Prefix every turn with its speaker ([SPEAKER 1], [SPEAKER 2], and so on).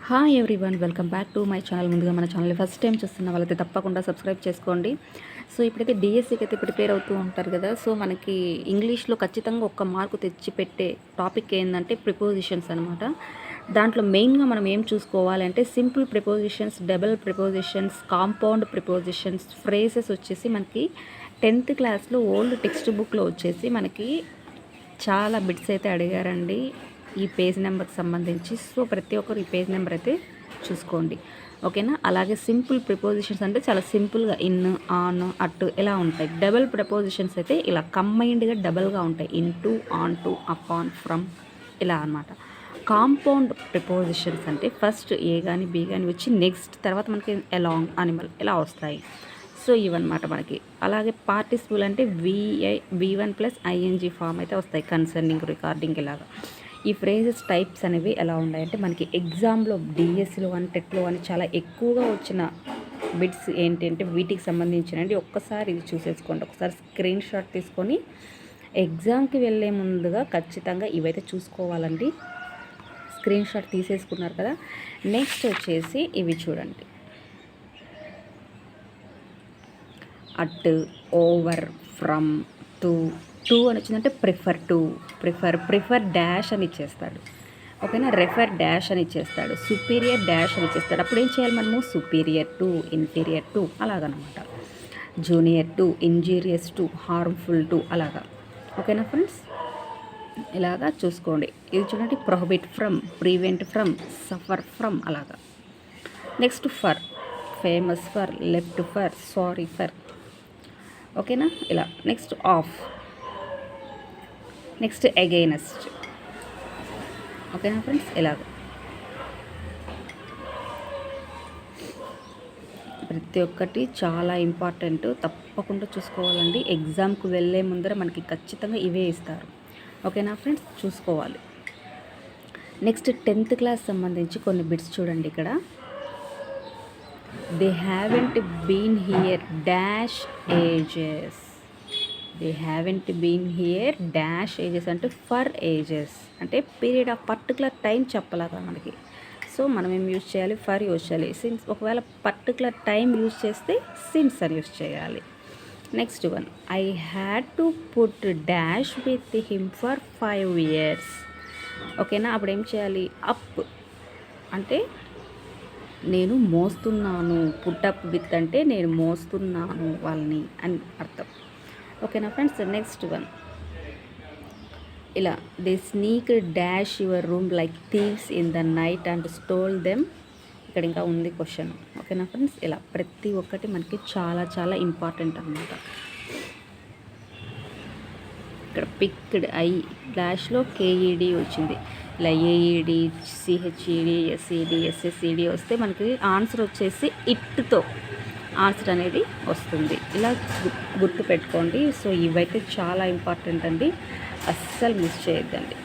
[SPEAKER 1] Hi everyone, welcome back to my channel. ముందుగా మన channel first time చూస్తున్న వాళ్ళైతే తప్పకుండా సబ్స్క్రైబ్ చేసుకోండి. సో ఇప్పుడైతే డిఎస్సికి అయితే ప్రిపేర్ అవుతూ ఉంటారు కదా. సో మనకి ఇంగ్లీష్లో ఖచ్చితంగా ఒక్క మార్కు తెచ్చి పెట్టే టాపిక్ ఏంటంటే ప్రిపోజిషన్స్ అనమాట. దాంట్లో మెయిన్గా మనం ఏం చూసుకోవాలంటే simple prepositions, double prepositions, compound prepositions, phrases వచ్చేసి మనకి 10th క్లాస్లో ఓల్డ్ టెక్స్ట్ బుక్లో వచ్చేసి మనకి చాలా బిట్స్ అయితే అడిగారండి ఈ పేజ్ నెంబర్కి సంబంధించి. సో ప్రతి ఒక్కరు ఈ పేజ్ నెంబర్ అయితే చూసుకోండి, ఓకేనా. అలాగే సింపుల్ ప్రిపోజిషన్స్ అంటే చాలా సింపుల్గా ఇన్, ఆన్, అట్ ఇలా ఉంటాయి. డబుల్ ప్రిపోజిషన్స్ అయితే ఇలా కంబైన్డ్గా డబుల్గా ఉంటాయి. In to, on to, upon, from ఇలా అనమాట. కాంపౌండ్ ప్రిపోజిషన్స్ అంటే ఫస్ట్ ఏ కానీ బి కానీ వచ్చి నెక్స్ట్ తర్వాత మనకి అలాంగ్, అనిమల్ ఇలా వస్తాయి. సో ఇవన్నమాట మనకి. అలాగే పార్టిసిపుల్ అంటే V1 ప్లస్ ఐఎన్జీ ఫామ్ అయితే వస్తాయి, కన్సర్నింగ్, రికార్డింగ్ ఇలాగా. ఈ ఫ్రేజెస్ టైప్స్ అనేవి ఎలా ఉన్నాయంటే మనకి ఎగ్జామ్లో డిఎస్సిలో అని, టెట్లో అని చాలా ఎక్కువగా వచ్చిన బిట్స్ ఏంటంటే వీటికి సంబంధించినవి ఒక్కసారి ఇది చూసేసుకోండి. ఒకసారి స్క్రీన్ షాట్ తీసుకొని ఎగ్జామ్కి వెళ్ళే ముందుగా ఖచ్చితంగా ఇవైతే చూసుకోవాలండి. స్క్రీన్ షాట్ తీసేసుకున్నారు కదా. నెక్స్ట్ వచ్చేసి ఇవి చూడండి. అట్, ఓవర్, ఫ్రమ్, టు అని వచ్చిందంటే ప్రిఫర్ డాష్ అని ఇచ్చేస్తాడు, ఓకేనా. రెఫర్ డాష్ అని ఇచ్చేస్తాడు, సుపీరియర్ డాష్ అని ఇచ్చేస్తాడు. అప్పుడు ఏం చేయాలి మనము? సుపీరియర్ టు, ఇన్ఫీరియర్ టు అలాగనమాట. Junior to, injurious to, harmful to అలాగా, ఓకేనా ఫ్రెండ్స్. ఇలాగా చూసుకోండి. ఇది చూడండి, prohibit from, prevent from, suffer from అలాగా. Next for, famous for, left for, sorry for, ఓకేనా ఇలా. నెక్స్ట్ ఆఫ్, నెక్స్ట్ అగైనెస్ట్, ఓకేనా ఫ్రెండ్స్. ఇలాగ ప్రతి ఒక్కటి చాలా ఇంపార్టెంట్, తప్పకుండా చూసుకోవాలండి. ఎగ్జామ్కి వెళ్ళే ముందర మనకి ఖచ్చితంగా ఇవే ఇస్తారు, ఓకేనా ఫ్రెండ్స్, చూసుకోవాలి. నెక్స్ట్ 10th క్లాస్ సంబంధించి కొన్ని బిట్స్ చూడండి ఇక్కడ. They haven't been here dash ages. They haven't been here dash ages అంటే ఫర్ ఏజెస్ అంటే పీరియడ్ ఆఫ్ పర్టికులర్ టైం చెప్పలాగా మనకి. సో మనం ఏం యూజ్ చేయాలి? ఫర్ యూజ్ చేయాలి. సిన్స్ ఒకవేళ పర్టికులర్ టైం యూజ్ చేస్తే సిన్స్ అని యూజ్ చేయాలి. Next one, I had to put dash with him for 5 years, ఓకేనా. అప్పుడు ఏం చేయాలి? అప్ అంటే నేను మోస్తున్నాను, పుట్టప్ విత్ అంటే నేను మోస్తున్నాను వాళ్ళని అని అర్థం, ఓకేనా ఫ్రెండ్స్. నెక్స్ట్ వన్ ఇలా, they sneak dash your room like thieves in the night and stole them. ఇక్కడ ఇంకా ఉంది క్వశ్చన్, ఓకేనా ఫ్రెండ్స్. ఇలా ప్రతి ఒక్కటి మనకి చాలా చాలా ఇంపార్టెంట్ అన్నమాట. ఇక్కడ పిక్డ్ ఐ డాష్లో కేఈడి వచ్చింది, ఇలా ఏఈడి, సిహెచ్ఈడి, ఎస్ఈడి, ఎస్ఎస్ఈడి వస్తే మనకి ఆన్సర్ వచ్చేసి ఇట్తో ఆన్సర్ అనేది వస్తుంది. ఇలా గుర్తు పెట్టుకోండి. సో ఇవైతే చాలా ఇంపార్టెంట్ అండి, అస్సలు మిస్ చేయొద్దండి.